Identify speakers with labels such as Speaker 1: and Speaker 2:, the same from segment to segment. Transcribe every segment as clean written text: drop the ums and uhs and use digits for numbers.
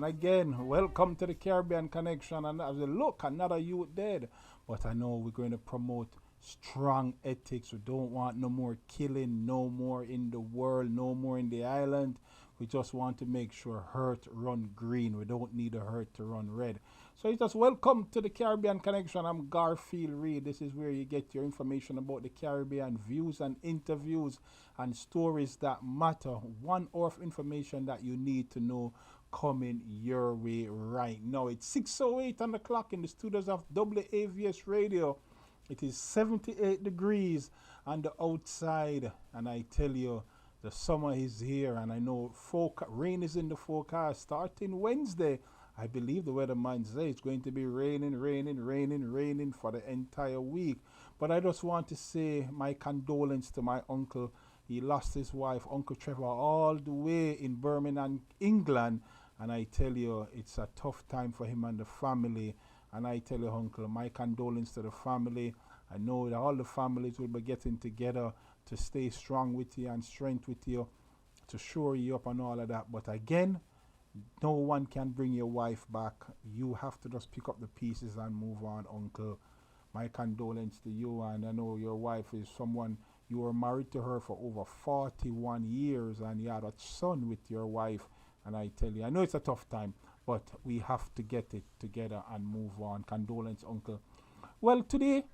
Speaker 1: And again, welcome to the Caribbean Connection. And as a look, another youth dead. But I know we're going to promote strong ethics. We don't want no more killing, no more in the world, no more in the island. We just want to make sure hurt run green. We don't need a hurt to run red. So it's just welcome to the Caribbean Connection. I'm Garfield Reid. This is where you get your information about the Caribbean, views and interviews and stories that matter. 1 hour of information that you need to know coming your way right now. It's 6:08 on the clock in the studios of WAVS Radio. It is 78 degrees on the outside, and I tell you, the summer is here, and I know rain is in the forecast starting Wednesday. I believe the weatherman says it's going to be raining, raining, raining, raining for the entire week. But I just want to say my condolence to my uncle. He lost his wife, Uncle Trevor, all the way in Birmingham, England. And I tell you, it's a tough time for him and the family. And I tell you, Uncle, my condolence to the family. I know that all the families will be getting together to stay strong with you and strength with you, to shore you up and all of that. But again, no one can bring your wife back. You have to just pick up the pieces and move on, Uncle. My condolence to you. And I know your wife is someone, you were married to her for over 41 years, and you had a son with your wife. And I tell you, I know it's a tough time, but we have to get it together and move on. Condolence, Uncle. Well, today,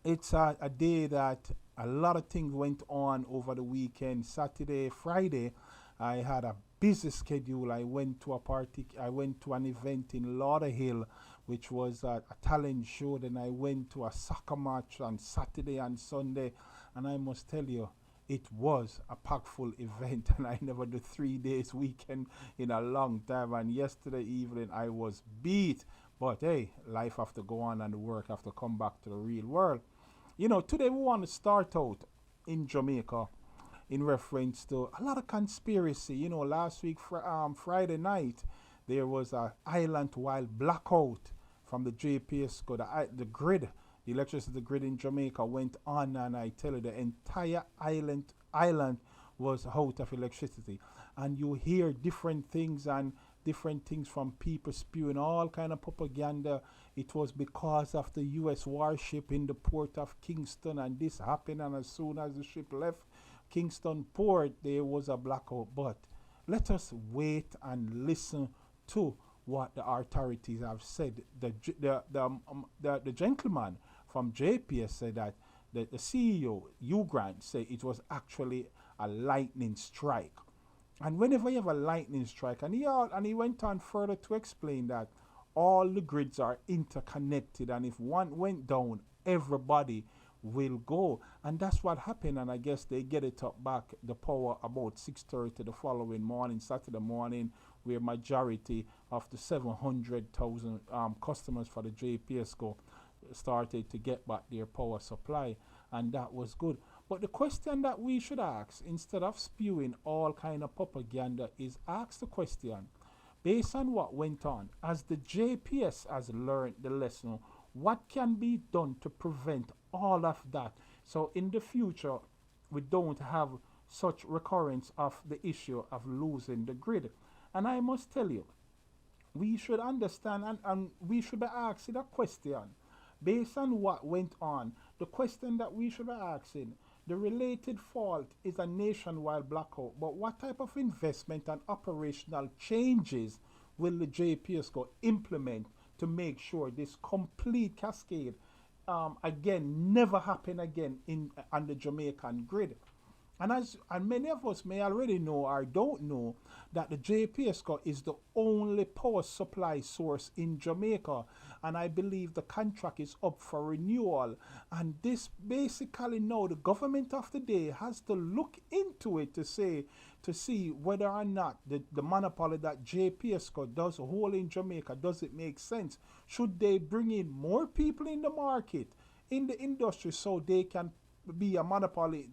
Speaker 1: it's a day that a lot of things went on over the weekend. Saturday, Friday, I had a busy schedule. I went to a party, I went to an event in Lauderhill, which was a talent show. Then I went to a soccer match on Saturday and Sunday. And I must tell you, it was a packful event, and I never do 3 days weekend in a long time. And yesterday evening I was beat. But hey, life have to go on and the work have to come back to the real world. You know, today we want to start out in Jamaica in reference to a lot of conspiracy. You know, last week, Friday night, there was a island-wide blackout from the JPS, the grid, the electricity grid in Jamaica went on, and I tell you, the entire island was out of electricity. And you hear different things from people spewing all kind of propaganda. It was because of the U.S. warship in the port of Kingston, and this happened, and as soon as the ship left Kingston port, there was a blackout. But let us wait and listen to what the authorities have said. The gentleman from JPS said that the CEO, Hugh Grant, said it was actually a lightning strike. And whenever you have a lightning strike, and he went on further to explain that all the grids are interconnected, and if one went down, everybody will go. And that's what happened, and I guess they get it up back, the power, about 6:30 the following morning, Saturday morning, where majority of the 700,000 customers for the JPS started to get back their power supply, and that was good. But the question that we should ask, instead of spewing all kind of propaganda, is ask the question, based on what went on, as the JPS has learned the lesson, what can be done to prevent all of that, so in the future we don't have such recurrence of the issue of losing the grid. And I must tell you, we should understand, and we should be asking a question based on what went on. The question that we should be asking, the related fault is a nationwide blackout, but what type of investment and operational changes will the JPS implement to make sure this complete cascade again never happen again on the Jamaican grid? And many of us may already know or don't know that the JPSCO is the only power supply source in Jamaica, and I believe the contract is up for renewal. And this basically now the government of the day has to look into it to see whether or not the monopoly that JPSCO does hold in Jamaica, does it make sense? Should they bring in more people in the market, in the industry, so they can be a monopoly?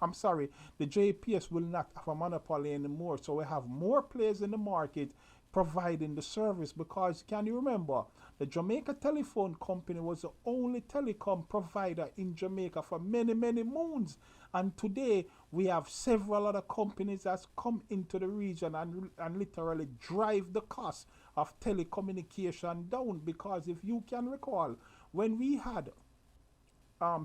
Speaker 1: I'm sorry, the JPS will not have a monopoly anymore. So we have more players in the market providing the service, because can you remember the Jamaica Telephone Company was the only telecom provider in Jamaica for many, many moons. And today we have several other companies that's come into the region and literally drive the cost of telecommunication down. Because if you can recall, when we had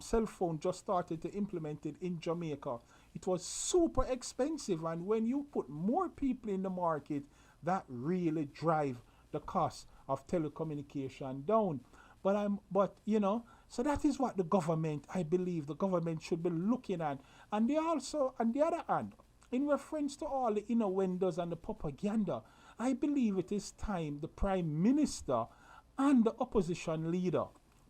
Speaker 1: cell phone just started to implement it in Jamaica, it was super expensive. And when you put more people in the market, that really drive the cost of telecommunication down. But so that is what the government, I believe, the government should be looking at. And they also, on the other hand, in reference to all the innuendos and the propaganda, I believe it is time the Prime Minister and the opposition leader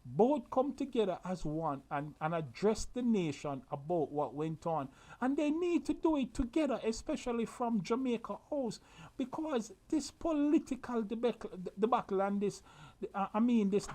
Speaker 1: both come together as one and address the nation about what went on. And they need to do it together, especially from Jamaica House, because this political debacle and this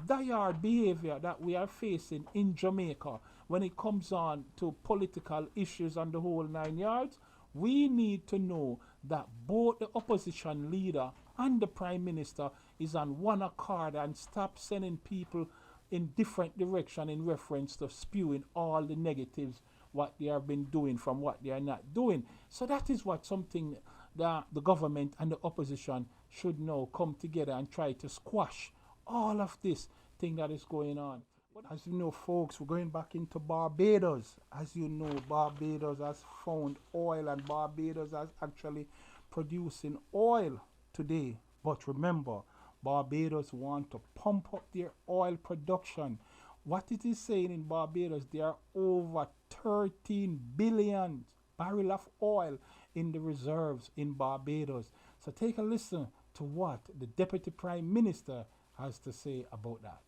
Speaker 1: dire behavior that we are facing in Jamaica when it comes on to political issues and the whole 9 yards, we need to know that both the opposition leader and the Prime Minister is on one accord and stop sending people in different direction in reference to spewing all the negatives what they have been doing from what they are not doing. So that is what something that the government and the opposition should now come together and try to squash all of this thing that is going on. But as you know, folks, we're going back into Barbados. As you know, Barbados has found oil, and Barbados is actually producing oil today. But remember, Barbados want to pump up their oil production. What it is saying in Barbados, there are over 13 billion barrel of oil in the reserves in Barbados. So take a listen to what the Deputy Prime Minister has to say about that.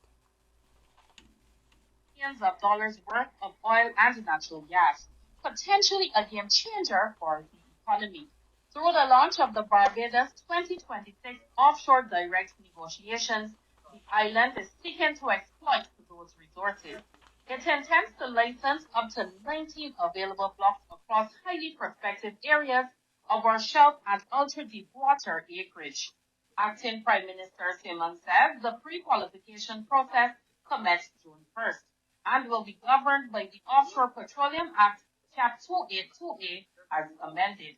Speaker 2: Billions of dollars worth of oil and natural gas, potentially a game changer for the economy. Through the launch of the Barbados 2026 offshore direct negotiations, the island is seeking to exploit those resources. It intends to license up to 19 available blocks across highly prospective areas of our shelf and ultra-deep water acreage. Acting Prime Minister Simon said the pre-qualification process commenced June 1st and will be governed by the Offshore Petroleum Act, Cap 282A, as amended.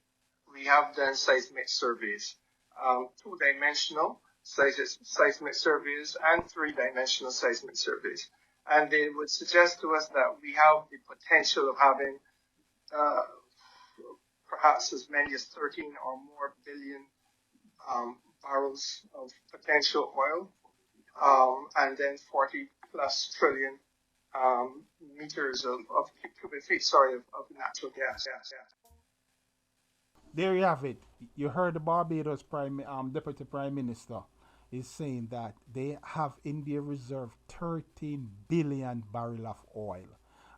Speaker 3: We have done seismic surveys, two-dimensional seismic surveys and three-dimensional seismic surveys. And they would suggest to us that we have the potential of having perhaps as many as 13 or more billion barrels of potential oil, and then 40 plus trillion meters of cubic feet, of natural gas.
Speaker 1: There you have it. You heard the Barbados Deputy Prime Minister is saying that they have in their reserve 13 billion barrel of oil.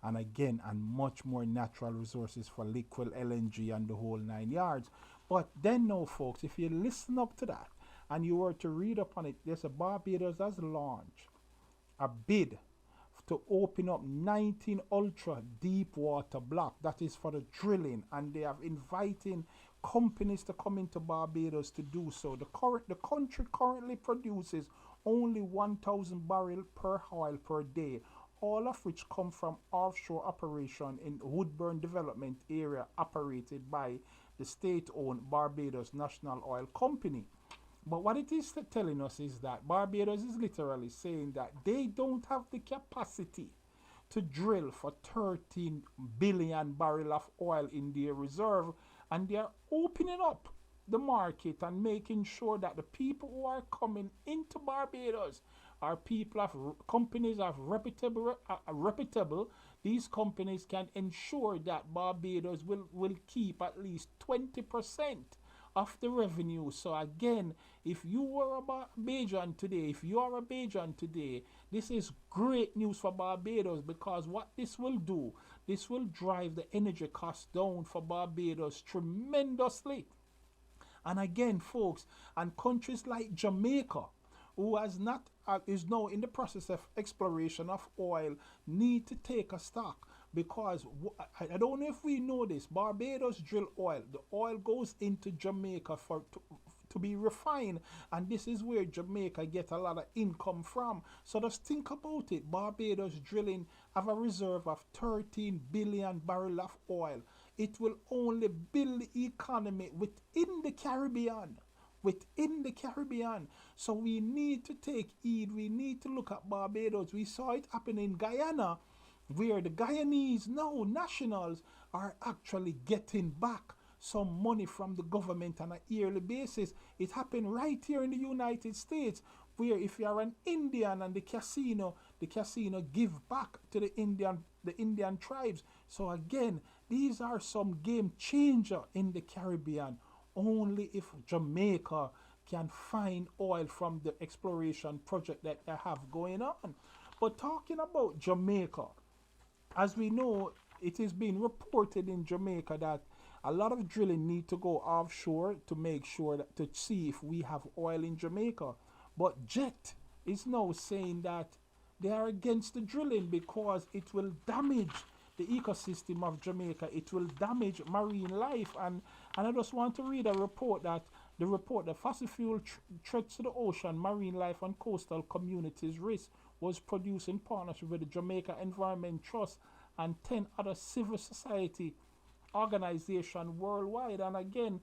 Speaker 1: And again, and much more natural resources for liquid LNG and the whole 9 yards. But then no, folks, if you listen up to that and you were to read up on it, there's a Barbados has launched a bid to open up 19 ultra deep water block, that is for the drilling, and they have inviting companies to come into Barbados to do so. The country currently produces only 1,000 barrels per oil per day, all of which come from offshore operation in Woodburn Development Area operated by the state-owned Barbados National Oil Company. But what it is telling us is that Barbados is literally saying that they don't have the capacity to drill for 13 billion barrel of oil in their reserve, and they are opening up the market and making sure that the people who are coming into Barbados are people of companies of reputable. These companies can ensure that Barbados will keep at least 20% of the revenue. So again, if you are a Bajan today, this is great news for Barbados, because what this will do, this will drive the energy cost down for Barbados tremendously. And again, folks, and countries like Jamaica, who has not is now in the process of exploration of oil, need to take a stock, because I don't know if we know this. Barbados drill oil. The oil goes into Jamaica to to be refined. And this is where Jamaica get a lot of income from. So just think about it. Barbados drilling have a reserve of 13 billion barrel of oil. It will only build the economy within the Caribbean. Within the Caribbean. So we need to take heed. We need to look at Barbados. We saw it happen in Guyana, where the Guyanese now nationals are actually getting back some money from the government on a yearly basis. It happened right here in the United States, where if you are an Indian and the casino give back to the Indian tribes. So again, these are some game changer in the Caribbean. Only if Jamaica can find oil from the exploration project that they have going on. But talking about Jamaica, as we know, it is being reported in Jamaica that a lot of drilling need to go offshore to make sure that, to see if we have oil in Jamaica. But Jet is now saying that they are against the drilling because it will damage the ecosystem of Jamaica. It will damage marine life. And I just want to read a report that fossil fuel threats to the ocean, marine life, and coastal communities risk was produced in partnership with the Jamaica Environment Trust and 10 other civil society organizations worldwide. And again,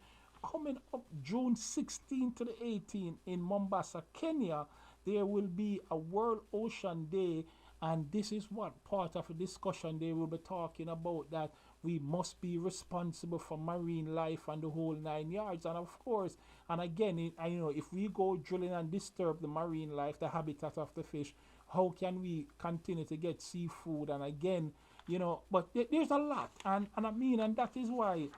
Speaker 1: coming up June 16 to the 18th in Mombasa, Kenya, there will be a World Ocean Day. And this is what part of a discussion they will be talking about, that we must be responsible for marine life and the whole 9 yards. And of course, and again, if we go drilling and disturb the marine life, the habitat of the fish, how can we continue to get seafood? And again, but there's a lot. And that is why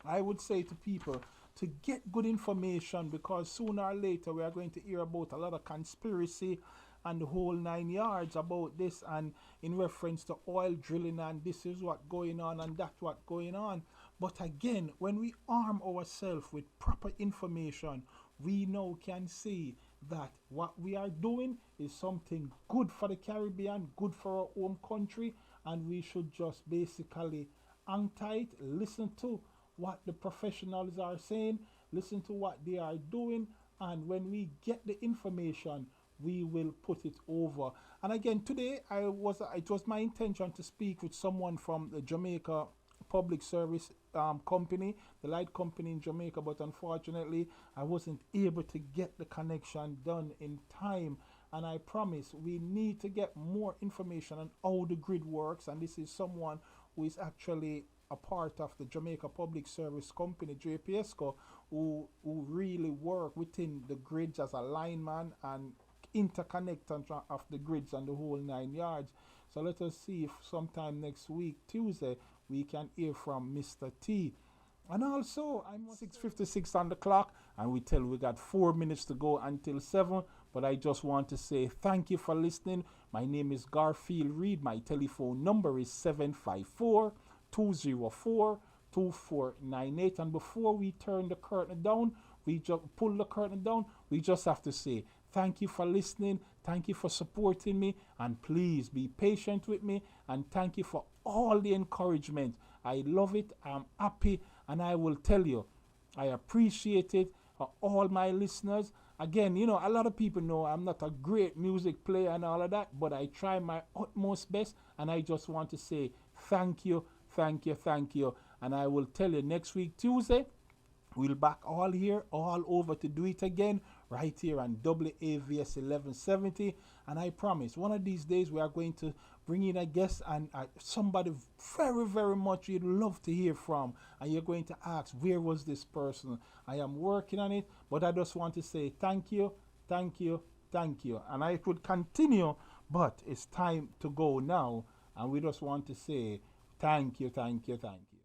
Speaker 1: I would say to people to get good information, because sooner or later we are going to hear about a lot of conspiracy and the whole 9 yards about this, and in reference to oil drilling, and this is what going on and that what going on. But again, when we arm ourselves with proper information, we now can see that what we are doing is something good for the Caribbean, good for our home country, and we should just basically hang tight, listen to what the professionals are saying, listen to what they are doing, and when we get the information, we will put it over. And again, today it was my intention to speak with someone from the Jamaica Public Service Company, the light company in Jamaica, but unfortunately I wasn't able to get the connection done in time. And I promise we need to get more information on how the grid works, and this is someone who is actually a part of the Jamaica Public Service Company, JPSCO, who really work within the grids as a lineman and interconnector of the grids and the whole 9 yards. So let us see if sometime next week, Tuesday, we can hear from Mr. T. And also, I'm 6:56 on the clock, and we got 4 minutes to go until 7. But I just want to say thank you for listening. My name is Garfield Reid. My telephone number is 754-204-2498. And before we turn the curtain down, we just pull the curtain down, we just have to say thank you for listening. Thank you for supporting me. And please be patient with me. And thank you for all the encouragement. I love it. I'm happy. And I will tell you, I appreciate it for all my listeners. Again, a lot of people know I'm not a great music player and all of that, but I try my utmost best. And I just want to say thank you, thank you, thank you. And I will tell you next week, Tuesday, we'll back all here, all over to do it again, right here on WAVS 1170. And I promise, one of these days we are going to bring in a guest and somebody very, very much you'd love to hear from. And you're going to ask, where was this person? I am working on it, but I just want to say thank you, thank you, thank you. And I could continue, but it's time to go now. And we just want to say thank you, thank you, thank you.